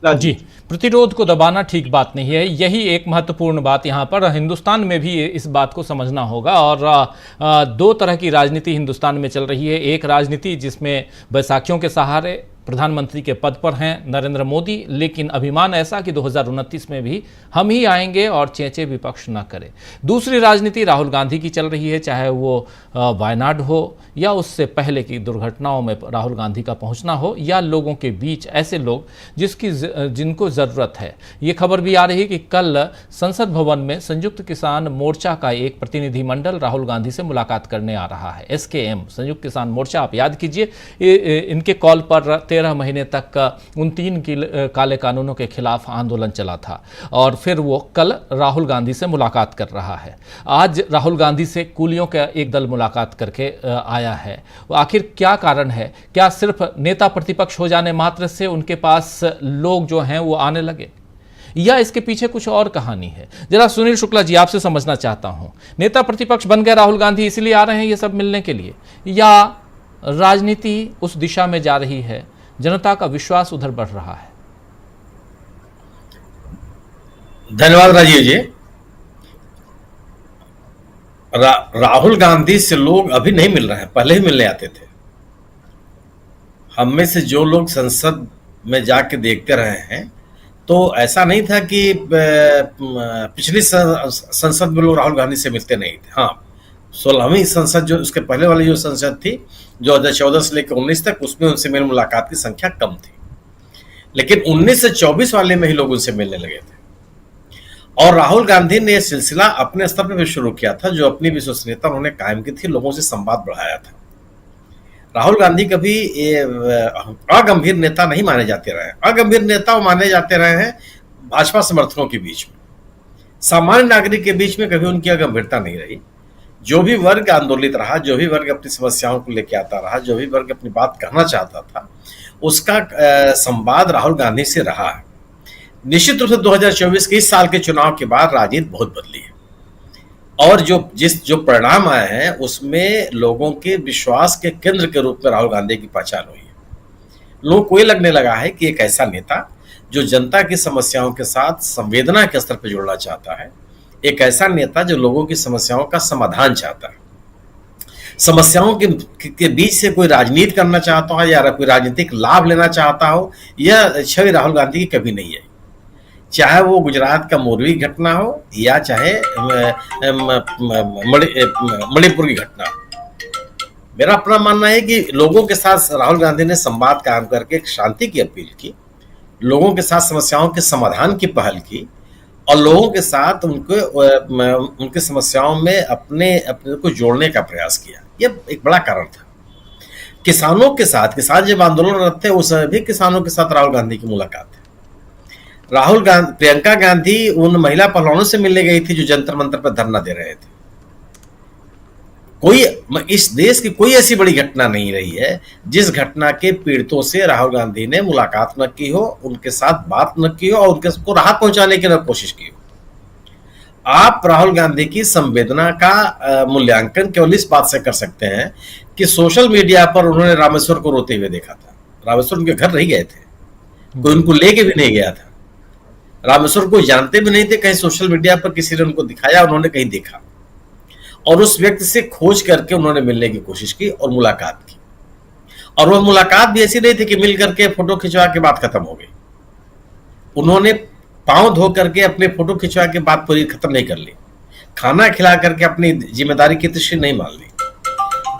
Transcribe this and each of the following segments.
जी, प्रतिरोध को दबाना ठीक बात नहीं है। यही एक महत्वपूर्ण बात यहाँ पर हिंदुस्तान में भी इस बात को समझना होगा। और दो तरह की राजनीति हिंदुस्तान में चल रही है। एक राजनीति जिसमें बैसाखियों के सहारे प्रधानमंत्री के पद पर हैं नरेंद्र मोदी, लेकिन अभिमान ऐसा कि 2029 में भी हम ही आएंगे और चेंचे विपक्ष न करे। दूसरी राजनीति राहुल गांधी की चल रही है, चाहे वो वायनाड हो या उससे पहले की दुर्घटनाओं में राहुल गांधी का पहुंचना हो, या लोगों के बीच ऐसे लोग जिनको ज़रूरत है। ये खबर भी आ रही है कि कल संसद भवन में संयुक्त किसान मोर्चा का एक प्रतिनिधिमंडल राहुल गांधी से मुलाकात करने आ रहा है। SKM संयुक्त किसान मोर्चा, आप याद कीजिए, इनके कॉल पर 13 महीने तक उन 3 काले कानूनों के खिलाफ आंदोलन चला था और फिर वो कल राहुल गांधी से मुलाकात कर रहा है। आज राहुल गांधी से कूलियों का एक दल मुलाकात करके आया है। आखिर क्या कारण है? क्या सिर्फ नेता प्रतिपक्ष हो जाने मात्र से उनके पास लोग जो हैं वो आने लगे, या इसके पीछे कुछ और कहानी है? जरा सुनील शुक्ला जी, आपसे समझना चाहता हूं। नेता प्रतिपक्ष बन गए राहुल गांधी इसलिए आ रहे हैं ये सब मिलने के लिए, या राजनीति उस दिशा में जा रही है, जनता का विश्वास उधर बढ़ रहा है? धन्यवाद राजीव जी। राहुल गांधी से लोग अभी नहीं मिल रहे हैं, पहले ही मिलने आते थे। हम में से जो लोग संसद में जाके देखते रहे हैं, तो ऐसा नहीं था कि पिछली संसद में लोग राहुल गांधी से मिलते नहीं थे। हाँ, 16वीं संसद, जो उसके पहले वाली जो संसद थी, जो 2014 से लेकर 19 तक, उसमें उनसे मेल मुलाकात की संख्या कम थी। लेकिन 19 से 24 वाले में ही लोग उनसे मिलने लगे थे। और राहुल गांधी ने यह सिलसिला अपने स्तर पर भी शुरू किया था, जो अपनी विश्वसनीयता उन्होंने कायम की थी, लोगों से संवाद बढ़ाया था। राहुल गांधी कभी अगंभीर नेता नहीं माने जाते रहे। अगंभीर नेता वो माने जाते रहे हैं भाजपा समर्थकों के बीच में, सामान्य नागरिक के बीच में कभी उनकी अगंभीरता नहीं रही। जो भी वर्ग आंदोलित रहा, जो भी वर्ग अपनी समस्याओं को लेकर आता रहा, जो भी वर्ग अपनी बात कहना चाहता था, उसका संवाद राहुल गांधी से रहा है। निश्चित रूप से 2024 के इस साल के चुनाव के बाद राजनीति बहुत बदली है, और जो परिणाम आए हैं उसमें लोगों के विश्वास के केंद्र के रूप में राहुल गांधी की पहचान हुई है। लोगों को ये लगने लगा है कि एक ऐसा नेता जो जनता की समस्याओं के साथ संवेदना के स्तर पर जुड़ना चाहता है, एक ऐसा नेता जो लोगों की समस्याओं का समाधान चाहता है, समस्याओं के बीच से कोई राजनीति करना चाहता हो या कोई राजनीतिक लाभ लेना चाहता हो, यह छवि राहुल गांधी की कभी नहीं है। चाहे वो गुजरात का मोरवी घटना हो या चाहे मणिपुर की घटना हो। मेरा अपना मानना है कि लोगों के साथ राहुल गांधी ने संवाद कायम करके एक शांति की अपील की, लोगों के साथ समस्याओं के समाधान की पहल की, और लोगों के साथ उनके समस्याओं में अपने को जोड़ने का प्रयास किया। यह एक बड़ा कारण था। किसानों के साथ, किसान जब आंदोलनरत थे उस समय भी किसानों के साथ राहुल गांधी की मुलाकात है। प्रियंका गांधी उन महिला पहलवानों से मिलने गई थी जो जंतर मंतर पर धरना दे रहे थे। इस देश की कोई ऐसी बड़ी घटना नहीं रही है जिस घटना के पीड़ितों से राहुल गांधी ने मुलाकात न की हो, उनके साथ बात न की हो और उनको राहत पहुंचाने की न कोशिश की हो। आप राहुल गांधी की संवेदना का मूल्यांकन केवल इस बात से कर सकते हैं कि सोशल मीडिया पर उन्होंने रामेश्वर को रोते हुए देखा था। रामेश्वर उनके घर नहीं गए थे, कोई उनको लेके भी नहीं गया था। रामेश्वर को जानते भी नहीं थे, कहीं सोशल मीडिया पर किसी ने उनको दिखाया, उन्होंने कहीं देखा और उस व्यक्ति से खोज करके उन्होंने मिलने की कोशिश की और मुलाकात की। और वह मुलाकात भी ऐसी नहीं थी कि मिल करके फोटो खिंचवा के बात खत्म हो गई। उन्होंने पांव धो करके अपने फोटो खिंचवा के बात पूरी खत्म नहीं कर ली, खाना खिला करके अपनी जिम्मेदारी की तशरीह नहीं मान ली।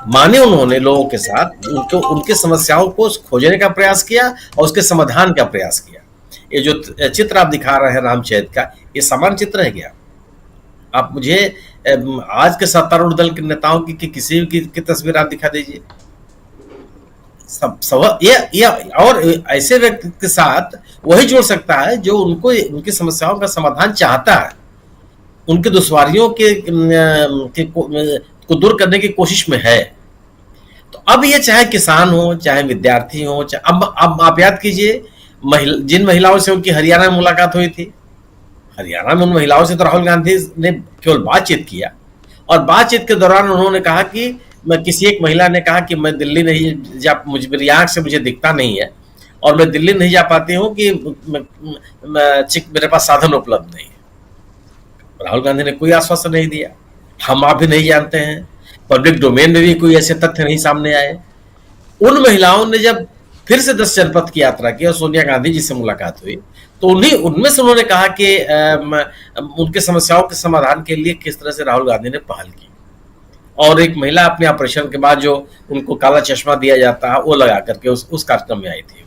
माने उन्होंने लोगों के साथ उनके समस्याओं को खोजने का प्रयास किया और उसके समाधान का प्रयास किया। ये जो चित्र आप दिखा रहे हैं रामचरित का, ये सामान्य चित्र है क्या? आप मुझे आज के सत्तारूढ़ दल के नेताओं की किसी की तस्वीर आप दिखा दीजिए। ये और ऐसे व्यक्ति के साथ वही जुड़ सकता है जो उनकी समस्याओं का समाधान चाहता है, उनकी दुश्वारियों को दूर करने की कोशिश में है। तो अब ये चाहे किसान हो, चाहे विद्यार्थी हो, अब आप याद कीजिए जिन महिलाओं से उनकी हरियाणा में मुलाकात हुई थी, हरियाणा में उन महिलाओं से तो राहुल गांधी ने केवल बातचीत किया, और बातचीत के दौरान उन्होंने कहा कि किसी एक महिला ने कहा कि मैं दिल्ली नहीं, जब मेरी आंख से मुझे दिखता नहीं है, और मैं दिल्ली नहीं जा पाती हूँ कि मेरे पास साधन उपलब्ध नहीं है। राहुल गांधी ने कोई आश्वासन नहीं दिया, हम आप भी नहीं जानते हैं, पब्लिक डोमेन में भी कोई ऐसे तथ्य नहीं सामने आए। उन महिलाओं ने जब फिर से 10 जनपद की यात्रा की और सोनिया गांधी जी से मुलाकात हुई, तो उनमें से उन्होंने कहा कि उनके समस्याओं के समाधान के लिए किस तरह से राहुल गांधी ने पहल की। और एक महिला अपने ऑपरेशन के बाद जो उनको काला चश्मा दिया जाता है वो लगा करके उस कार्यक्रम में आई थी।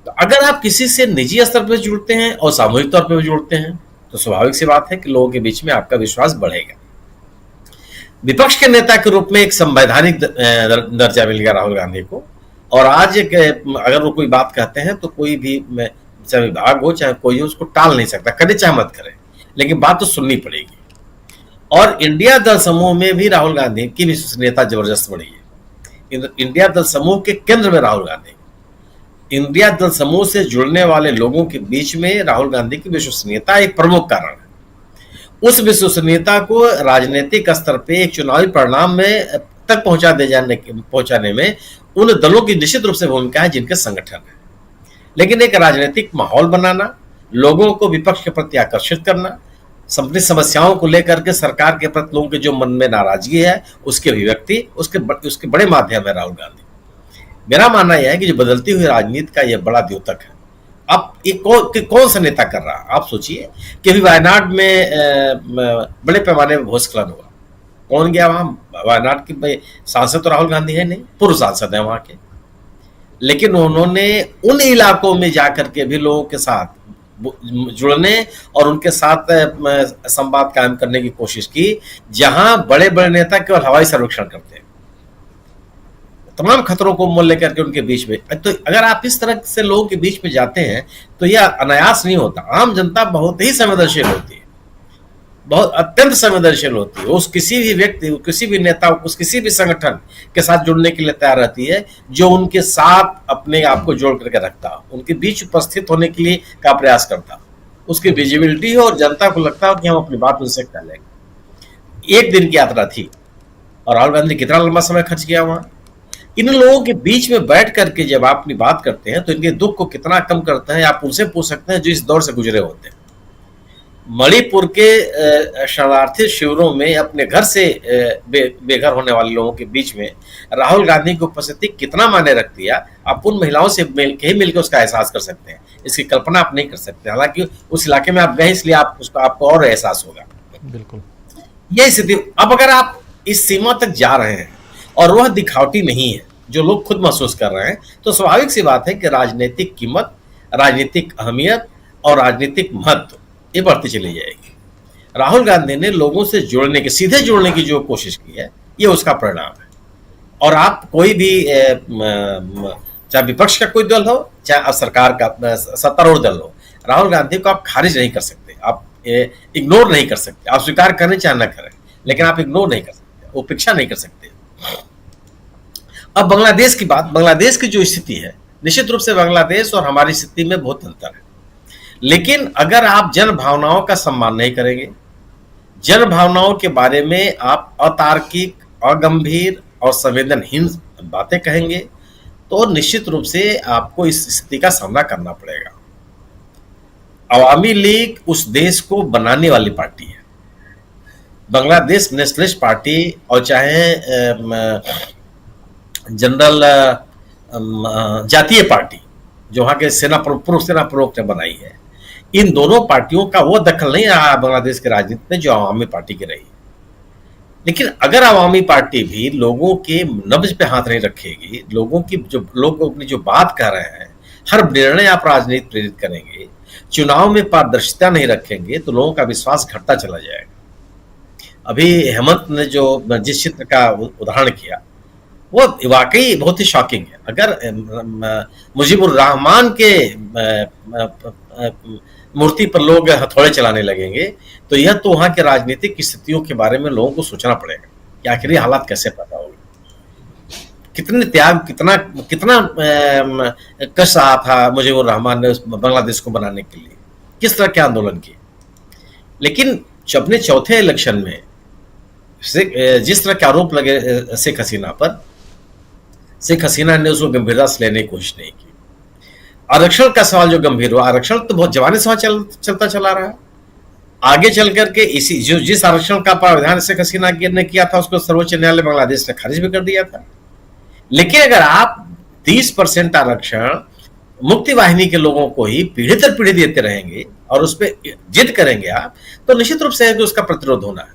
तो अगर आप किसी से निजी स्तर पर जुड़ते हैं और सामूहिक तौर पर जुड़ते हैं तो स्वाभाविक सी बात है कि लोगों के बीच में आपका विश्वास बढ़ेगा। विपक्ष के नेता के रूप में एक संवैधानिक दर्जा मिल गया राहुल गांधी को, और आज अगर वो कोई बात कहते हैं तो कोई भी, चाहे विभाग हो चाहे कोई हो, उसको टाल नहीं सकता, करे चाहे मत करे, लेकिन बात तो सुननी पड़ेगी। और इंडिया दल समूह में भी राहुल गांधी की विश्वसनीयता जबरदस्त बढ़ी है। इंडिया दल समूह के केंद्र में राहुल गांधी, इंडिया दल समूह से जुड़ने वाले लोगों के बीच में राहुल गांधी की विश्वसनीयता एक प्रमुख कारण है। उस विश्वसनीयता को राजनीतिक स्तर पे एक चुनावी परिणाम में तक पहुंचाने में उन दलों की निश्चित रूप से भूमिका है जिनके संगठन है। लेकिन एक राजनीतिक माहौल बनाना, लोगों को विपक्ष के प्रति आकर्षित करना, अपनी समस्याओं को लेकर के सरकार के प्रति लोगों के जो मन में नाराजगी है उसकी अभिव्यक्ति उसके बड़े माध्यम है राहुल गांधी। मेरा मानना यह है कि जो बदलती हुई राजनीति का यह बड़ा द्योतक है। अब कौन सा नेता कर रहा है? आप सोचिए कि अभी वायनाड में बड़े पैमाने में भूस्खलन हुआ, कौन गया वहां? वायनाड की सांसद तो राहुल गांधी है नहीं, पूर्व सांसद है वहां के, लेकिन उन्होंने उन इलाकों में जाकर के भी लोगों के साथ जुड़ने और उनके साथ संवाद कायम करने की कोशिश की, जहां बड़े बड़े नेता केवल हवाई सर्वेक्षण करते हैं, तमाम खतरों को मोल लेकर के उनके बीच में। तो अगर आप इस तरह से लोगों के बीच में जाते हैं तो यह अनायास नहीं होता। आम जनता बहुत ही संवेदनशील होती है, बहुत अत्यंत संवेदनशील होती है। उस किसी भी व्यक्ति, किसी भी नेता, उस किसी भी संगठन के साथ जुड़ने के लिए तैयार रहती है जो उनके साथ अपने आप को जोड़ करके रखता हो, उनके बीच उपस्थित होने के लिए का प्रयास करता, उसकी विजिबिलिटी हो और जनता को लगता हो कि हम अपनी बात उनसे कर लेंगे। एक दिन की यात्रा थी और राहुल गांधी कितना लंबा समय खर्च किया वहां। इन लोगों के बीच में बैठ करके जब आप अपनी बात करते हैं तो इनके दुख को कितना कम करते हैं आप उनसे पूछ सकते हैं जो इस दौर से गुजरे होते हैं। मणिपुर के शरणार्थी शिविरों में अपने घर से बेघर होने वाले लोगों के बीच में राहुल गांधी की उपस्थिति कितना मायने रखती है, आप उन महिलाओं से मिलकर उसका एहसास कर सकते हैं। इसकी कल्पना आप नहीं कर सकते, हालांकि उस इलाके में आप गए इसलिए आपको और एहसास होगा। बिल्कुल यही स्थिति। अब अगर आप इस सीमा तक जा रहे हैं और वह दिखावटी नहीं है जो लोग खुद महसूस कर रहे हैं, तो स्वाभाविक सी बात है कि राजनीतिक कीमत, राजनीतिक अहमियत और राजनीतिक महत्व ये बढ़ती चली जाएगी। राहुल गांधी ने लोगों से सीधे जुड़ने की जो कोशिश की है, ये उसका परिणाम है। और आप कोई भी, चाहे विपक्ष का कोई दल हो चाहे सरकार का सत्तारूढ़ दल हो, राहुल गांधी को आप खारिज नहीं कर सकते, आप इग्नोर नहीं कर सकते। आप स्वीकार करें चाहे न करें, लेकिन आप इग्नोर नहीं कर सकते, उपेक्षा नहीं कर सकते। अब बांग्लादेश की बात, बांग्लादेश की जो स्थिति है, निश्चित रूप से बांग्लादेश और हमारी स्थिति में बहुत अंतर है। लेकिन अगर आप जन भावनाओं का सम्मान नहीं करेंगे, जन भावनाओं के बारे में आप अतार्किक, अगंभीर और संवेदनहीन बातें कहेंगे, तो निश्चित रूप से आपको इस स्थिति का सामना करना पड़ेगा। अवामी लीग उस देश को बनाने वाली पार्टी है। बांग्लादेश नेशनलिस्ट पार्टी और चाहे जनरल जातीय पार्टी जो वहां के पूर्व सेना प्रमुख ने बनाई है, इन दोनों पार्टियों का वो दखल नहीं रहा बांग्लादेश की राजनीति में जो अवामी पार्टी की रही। लेकिन अगर अवामी पार्टी भी लोगों के नब्ज पे हाथ नहीं रखेगी, लोग अपनी जो बात कह रहे हैं, हर निर्णय आप राजनीति प्रेरित करेंगे, चुनाव में पारदर्शिता नहीं रखेंगे, तो लोगों का विश्वास घटता चला जाएगा। अभी हेमंत ने जिस चित्र का उदाहरण किया वो वाकई बहुत ही शॉकिंग है। अगर मुजीबुर रहमान के मूर्ति पर लोग हथौड़े चलाने लगेंगे तो यह तो वहां के राजनीतिक स्थितियों के बारे में लोगों को सोचना पड़ेगा कि आखिर ये हालात कैसे पैदा होंगे। कितने त्याग, कितना कष्ट रहा था मुजीबुर रहमान ने बांग्लादेश को बनाने के लिए, किस तरह के आंदोलन किए। लेकिन अपने चौथे इलेक्शन में जिस तरह के आरोप लगे शेख हसीना पर, शेख हसीना ने उसको गंभीरता से लेने की कोशिश नहीं की। आरक्षण का सवाल जो गंभीर हुआ, आरक्षण तो बहुत जमाने से चलता चला रहा है। आगे चल करके इसी जिस आरक्षण का प्रावधान शेख हसीना ने किया था, उसको सर्वोच्च न्यायालय बांग्लादेश ने खारिज भी कर दिया था। लेकिन अगर आप 30% आरक्षण मुक्ति वाहिनी के लोगों को ही पीढ़ी दर पीढ़ी देते रहेंगे और उस पर जिद करेंगे आप, तो निश्चित रूप से उसका प्रतिरोध होना है।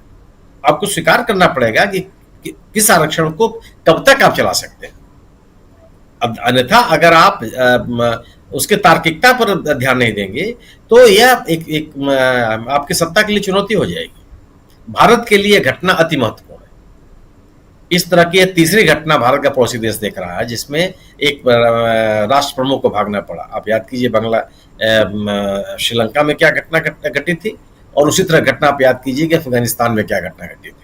आपको स्वीकार करना पड़ेगा कि किस आरक्षण को कब तक आप चला सकते हैं। अब अन्यथा अगर आप उसके तार्किकता पर ध्यान नहीं देंगे तो यह एक आपकी सत्ता के लिए चुनौती हो जाएगी। भारत के लिए घटना अति महत्वपूर्ण है। इस तरह की तीसरी घटना भारत का पड़ोसी देश देख रहा है, जिसमें एक राष्ट्र प्रमुख को भागना पड़ा। आप याद कीजिए श्रीलंका में क्या घटना घटी थी, और उसी तरह घटना आप याद कीजिए कि अफगानिस्तान में क्या घटना घटी थी।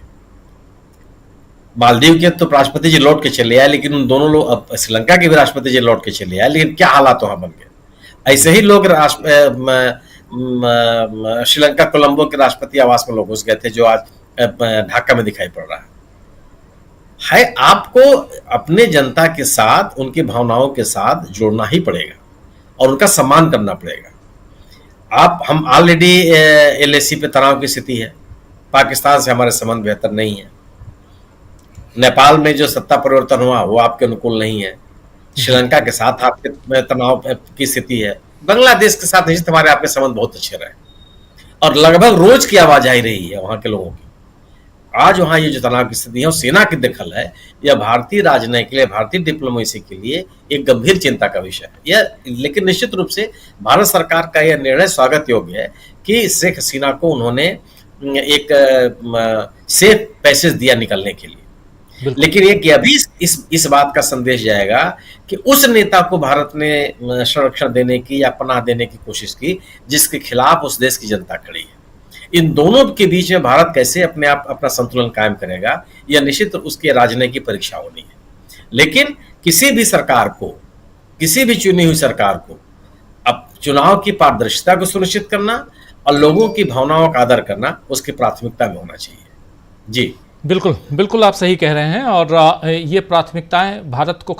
मालदीव के तो राष्ट्रपति जी लौट के चले आए, लेकिन उन दोनों लोग, अब श्रीलंका के भी राष्ट्रपति जी लौट के चले आए, लेकिन क्या हालात वहां बन गए। ऐसे ही लोग श्रीलंका कोलंबो के राष्ट्रपति आवास में लोग घुस गए थे, जो आज ढाका में दिखाई पड़ रहा है। आपको अपने जनता के साथ, उनकी भावनाओं के साथ जुड़ना ही पड़ेगा और उनका सम्मान करना पड़ेगा। हम ऑलरेडी LAC पे तनाव की स्थिति है। पाकिस्तान से हमारे संबंध बेहतर नहीं है। नेपाल में जो सत्ता परिवर्तन हुआ वो आपके अनुकूल नहीं है। श्रीलंका के साथ आपके तनाव की स्थिति है। बांग्लादेश के साथ निश्चित हमारे आपके संबंध बहुत अच्छे रहे और लगभग रोज की आवाज आई रही है वहां के लोगों की। आज वहां ये जो तनाव की स्थिति है और सेना की दखल है, यह भारतीय राजनयिक के लिए, भारतीय डिप्लोमेसी के लिए एक गंभीर चिंता का विषय है यह। लेकिन निश्चित रूप से भारत सरकार का यह निर्णय स्वागत योग्य है कि शेख हसीना को उन्होंने एक सेफ पैसेज दिया निकलने के लिए। लेकिन ये अभी इस बात का संदेश जाएगा कि उस नेता को भारत ने संरक्षण देने की या पनाह देने की कोशिश की जिसके खिलाफ उस देश की जनता खड़ी है। इन दोनों के बीच में भारत कैसे अपना संतुलन कायम करेगा, यह निश्चित उसके राजनीति की परीक्षा होनी है। लेकिन किसी भी सरकार को, किसी भी चुनी हुई सरकार को अब चुनाव की पारदर्शिता को सुनिश्चित करना और लोगों की भावनाओं का आदर करना उसकी प्राथमिकता में होना चाहिए। जी बिल्कुल बिल्कुल, आप सही कह रहे हैं। और ये प्राथमिकताएं भारत को